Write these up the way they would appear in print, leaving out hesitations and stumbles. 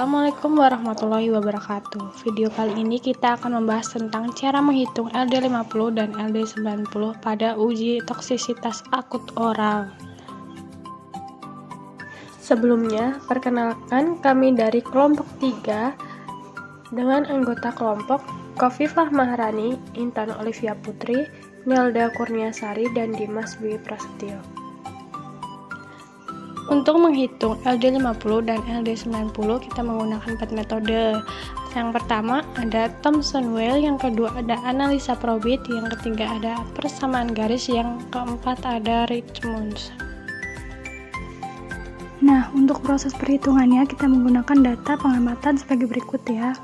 Assalamualaikum warahmatullahi wabarakatuh. Video kali ini kita akan membahas tentang cara menghitung LD50 dan LD90 pada uji toksisitas akut oral. Sebelumnya, perkenalkan kami dari kelompok 3 dengan anggota kelompok Khofifah Maharani, Intan Olivia Putri, Nelda Kurniasari, dan Dimas Dwi Prasetyo. Untuk menghitung LD50 dan LD90 kita menggunakan 4 metode. Yang pertama ada Thomson-Weil, yang kedua ada analisa probit, yang ketiga ada persamaan garis, yang keempat ada Richmond. Nah, untuk proses perhitungannya kita menggunakan data pengamatan sebagai berikut ya.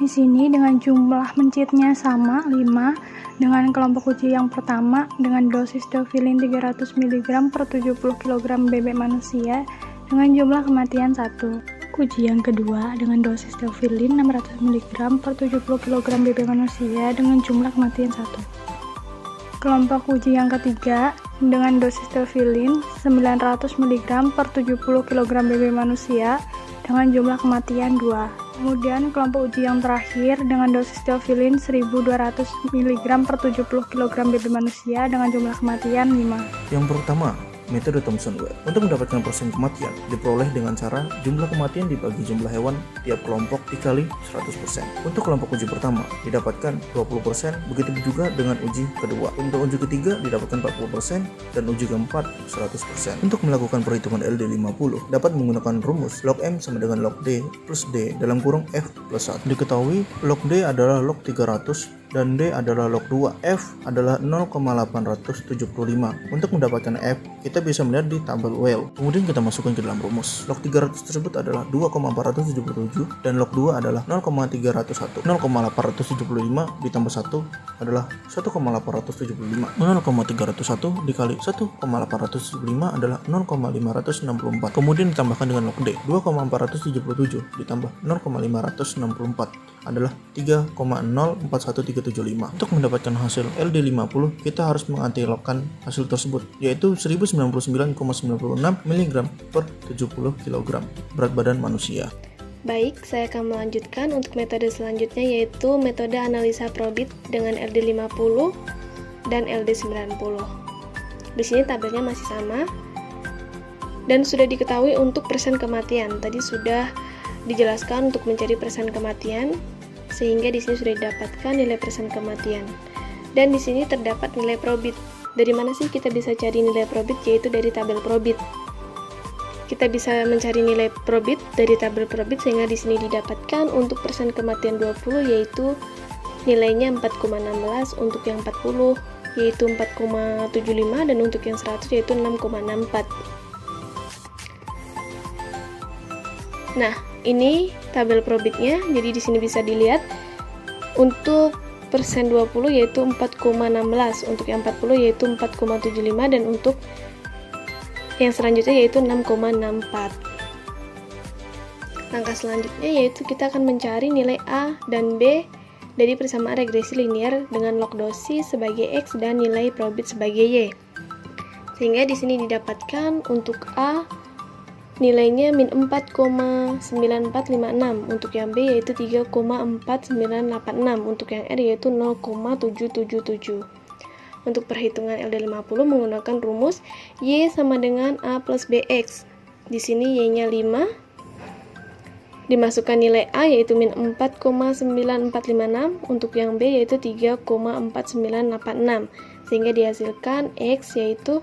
Di sini dengan jumlah mencitnya sama 5, dengan kelompok uji yang pertama dengan dosis dofilin 300 mg per 70 kg bebek manusia dengan jumlah kematian 1. Uji yang kedua dengan dosis dofilin 600 mg per 70 kg bebek manusia dengan jumlah kematian 1. Kelompok uji yang ketiga dengan dosis dofilin 900 mg per 70 kg bebek manusia dengan jumlah kematian 2. Kemudian kelompok uji yang terakhir dengan dosis dofilin 1200 mg per 70 kg bebek manusia dengan jumlah kematian 5. Yang pertama, metode Thomson-Weil. Untuk mendapatkan persen kematian diperoleh dengan cara jumlah kematian dibagi jumlah hewan tiap kelompok dikali 100%. Untuk kelompok uji pertama didapatkan 20%, begitu juga dengan uji kedua. Untuk uji ketiga didapatkan 40% dan uji keempat 100%. Untuk melakukan perhitungan LD50 dapat menggunakan rumus log M sama dengan log D plus D dalam kurung F plus 1. Diketahui log D adalah log 300 dan D adalah log 2. F adalah 0,875. Untuk mendapatkan F, kita bisa melihat di tabel Weil. Kemudian kita masukkan ke dalam rumus. Log 300 tersebut adalah 2,477 dan log 2 adalah 0,301. 0,875 ditambah 1 adalah 1,875. 0,301 dikali 1,875 adalah 0,564. Kemudian ditambahkan dengan log D. 2,477 ditambah 0,564 adalah 3,041375. Untuk mendapatkan hasil LD50, kita harus mengantilogkan hasil tersebut, yaitu 1099,96 mg per 70 kg berat badan manusia. Baik, saya akan melanjutkan untuk metode selanjutnya, yaitu metode analisa probit dengan LD50 dan LD90. Di sini tabelnya masih sama dan sudah diketahui untuk persen kematian. Tadi sudah dijelaskan untuk mencari persen kematian, sehingga di sini sudah didapatkan nilai persen kematian. Dan di sini terdapat nilai probit. Dari mana sih kita bisa cari nilai probit? Yaitu dari tabel probit. Kita bisa mencari nilai probit dari tabel probit, sehingga di sini didapatkan untuk persen kematian 20 yaitu nilainya 4,16, untuk yang 40 yaitu 4,75, dan untuk yang 100 yaitu 6,64. Nah, ini tabel probitnya. Jadi di sini bisa dilihat untuk persen 20 yaitu 4,16, untuk yang 40 yaitu 4,75, dan untuk yang selanjutnya yaitu 6,64. Langkah selanjutnya yaitu kita akan mencari nilai A dan B dari persamaan regresi linier dengan log dosis sebagai X dan nilai probit sebagai Y. Sehingga di sini didapatkan untuk A nilainya min 4,9456, untuk yang B yaitu 3,4986, untuk yang R yaitu 0,777. Untuk perhitungan LD50 menggunakan rumus Y sama dengan A plus BX. Di sini Y-nya 5. Dimasukkan nilai A yaitu min 4,9456, untuk yang B yaitu 3,4986, sehingga dihasilkan X yaitu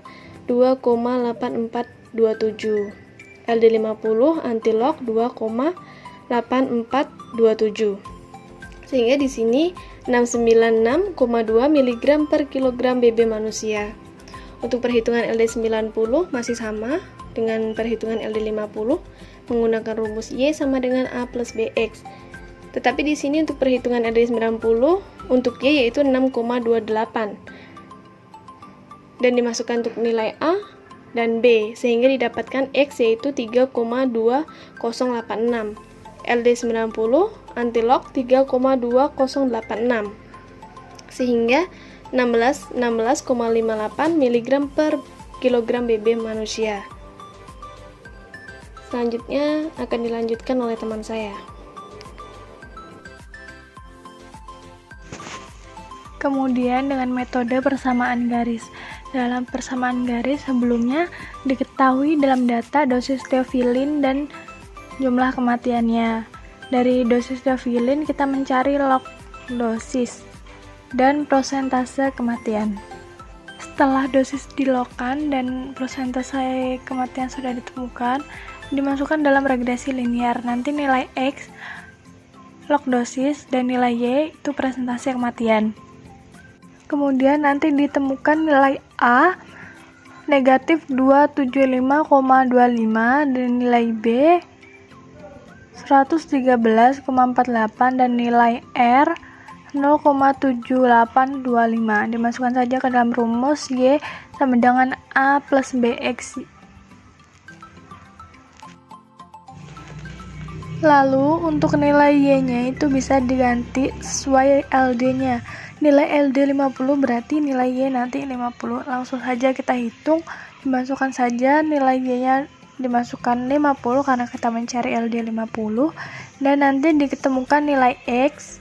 2,8427. LD50 antilog 2,8427. Sehingga di sini 696,2 mg per kilogram BB manusia. Untuk perhitungan LD90 masih sama dengan perhitungan LD50 menggunakan rumus Y sama dengan A plus BX. Tetapi di sini untuk perhitungan LD90 untuk Y yaitu 6,28. Dan dimasukkan untuk nilai A dan B, sehingga didapatkan X yaitu 3,2086. LD90 antilog 3,2086, sehingga 16,58 mg per kilogram BB manusia. Selanjutnya akan dilanjutkan oleh teman saya. Kemudian dengan metode persamaan garis. Dalam persamaan garis sebelumnya diketahui dalam data dosis teofilin dan jumlah kematiannya. Dari dosis teofilin kita mencari log dosis dan prosentase kematian. Setelah dosis dilogkan dan prosentase kematian sudah ditemukan, dimasukkan dalam regresi linear. Nanti nilai X log dosis dan nilai Y itu persentase kematian. Kemudian nanti ditemukan nilai A negatif 275,25 dan nilai B 113,48 dan nilai R 0,7825. Dimasukkan saja ke dalam rumus Y sama dengan A plus BX. Lalu untuk nilai Y-nya itu bisa diganti sesuai LD-nya. Nilai LD 50 berarti nilai Y nanti 50. Langsung saja kita hitung, dimasukkan saja nilai Y-nya, dimasukkan 50 karena kita mencari LD 50, dan nanti diketemukan nilai X.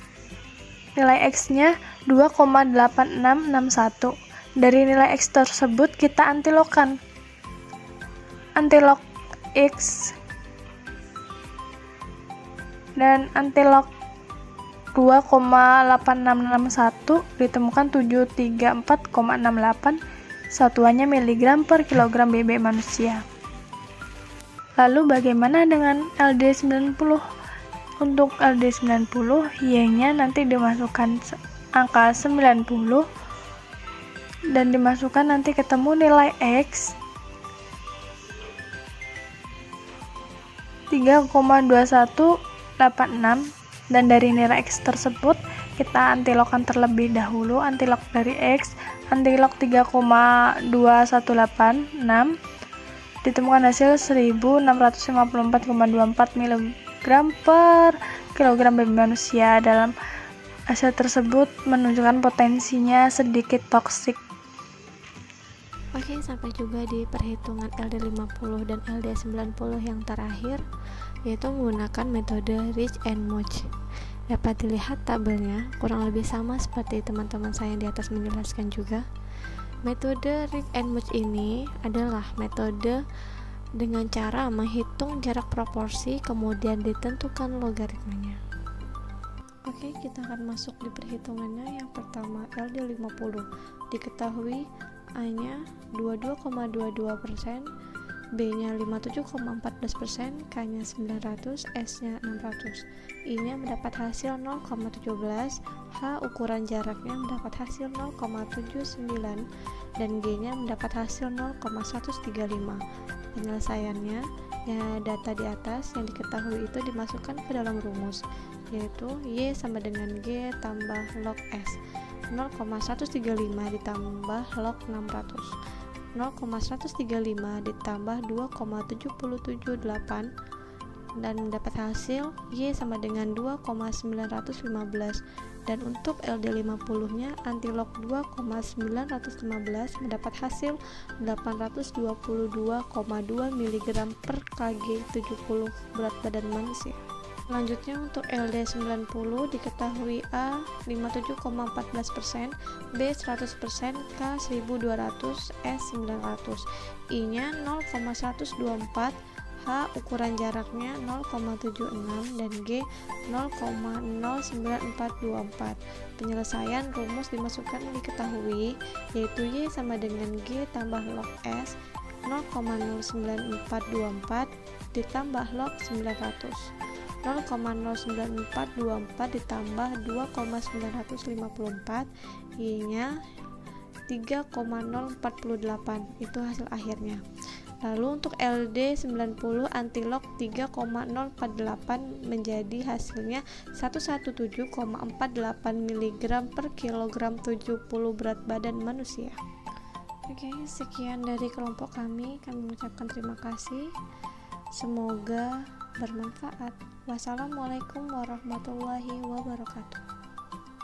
Nilai X-nya 2,8661. Dari nilai X tersebut kita antilogkan. Antilog X dan antilog 2,8661 ditemukan 734,68, satuannya miligram per kilogram BB manusia. Lalu bagaimana dengan LD90? Untuk LD90, Y-nya nanti dimasukkan angka 90 dan dimasukkan nanti ketemu nilai X 3,2186. Dan dari nilai X tersebut kita antilogkan terlebih dahulu. Antilog dari X, antilog 3,2186, ditemukan hasil 1654,24 mg per kilogram babi manusia. Dalam hasil tersebut menunjukkan potensinya sedikit toksik. Oke, sampai juga di perhitungan LD50 dan LD90 yang terakhir, yaitu menggunakan metode Rich and Much. Dapat dilihat tabelnya kurang lebih sama seperti teman-teman saya yang di atas menjelaskan juga. Metode Rich and Much ini adalah metode dengan cara menghitung jarak proporsi kemudian ditentukan logaritmanya. Oke, kita akan masuk di perhitungannya. Yang pertama, LD50 diketahui A-nya 22,22%, B-nya 57,14%, K-nya 900, S-nya 600. I-nya mendapat hasil 0,17, H ukuran jaraknya mendapat hasil 0,79, dan G-nya mendapat hasil 0,135. Penyelesaiannya, ya data di atas yang diketahui itu dimasukkan ke dalam rumus, yaitu Y sama dengan G tambah log S. 0,135 ditambah log 600, 0,135 ditambah 2,778, dan mendapat hasil Y sama dengan 2,915. Dan untuk LD50 nya antilog 2,915 mendapat hasil 822,2 mg per kg 70 berat badan manusia. Selanjutnya untuk LD90 diketahui A 57,14%, B 100%, K 1200, S 900. I-nya 0,124, H ukuran jaraknya 0,76, dan G 0,09424. Penyelesaian rumus dimasukkan diketahui, yaitu Y sama dengan G tambah log S 0,09424 ditambah log 900. 0,09424 ditambah 2,954, Y-nya 3,048. Itu hasil akhirnya. Lalu untuk LD90 antilog 3,048 menjadi hasilnya 117,48 mg per kilogram 70 berat badan manusia. Oke, sekian dari kelompok kami mengucapkan terima kasih. Semoga bermanfaat. Wassalamualaikum warahmatullahi wabarakatuh.